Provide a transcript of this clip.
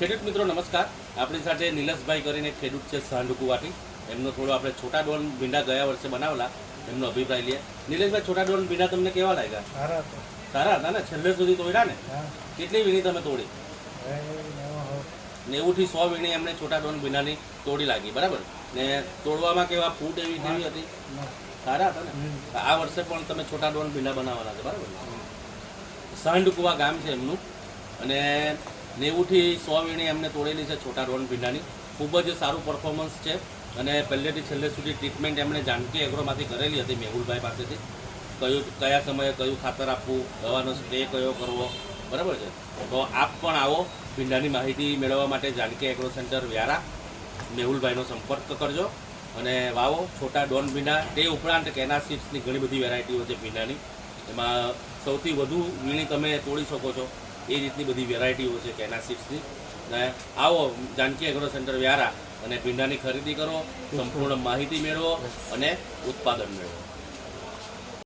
ખેડૂત મિત્રો નમસ્કાર. આપણી સાથે નિલેશભાઈ કરીને ખેડૂત છે સાંઢકુવાથી. એમનો થોડો આપણે છોટા ડોન ભીંડા ગયા વર્ષે બનાવેલા, એમનો અભિપ્રાય લઈએ. નિલેશભાઈ, છોટા ડોન ભીંડા તમને કેવા લાગ્યા? સારા હતા ને? છેલ્લે સુધી તોડ્યા ને? કેટલી વીણી તમે તોડી? 90 થી 100 વીણી એમને છોટા ડોન ભીંડાની તોડી લાગી, બરાબર ને? તોડવામાં કેવા ફૂટ એવી કેવી હતી? સારા હતા ને? આ વર્ષે પણ તમે છોટા ડોન ભીંડા બનાવવાના છે, બરાબર? સાંઢકુવા ગામ છે એમનું, અને 90 થી 100 વીણી એમને તોડેલી છે છોટા ડોન ભીંડાની. ખૂબ જ સારું પરફોર્મન્સ છે, અને પહેલેથી છેલ્લે સુધી ટ્રીટમેન્ટ એમણે જાનકી એગ્રોમાંથી કરેલી હતી મેહુલભાઈ પાસેથી. કયા સમયે કયું ખાતર આપવું, દવાનો સ્પ્રે કયો કરવો, બરાબર છે? તો આપ પણ આવો ભીંડાની માહિતી મેળવવા માટે જાનકી એગ્રો સેન્ટર વ્યારા મેહુલભાઈનો સંપર્ક કરજો અને વાવો છોટા ડોન ભીંડા. તે ઉપરાંત કેના સીડ્સની ઘણી બધી વેરાયટીઓ છે ભીંડાની, એમાં સૌથી વધુ વીણી તમે તોડી શકો છો એ રીતની બધી વેરાયટીઓ છે કેના સીડ્સની. આવો જાનકી એગ્રો સેન્ટર વ્યારા અને ભીંડાની ખરીદી કરો, સંપૂર્ણ માહિતી મેળવો અને ઉત્પાદન મેળવો.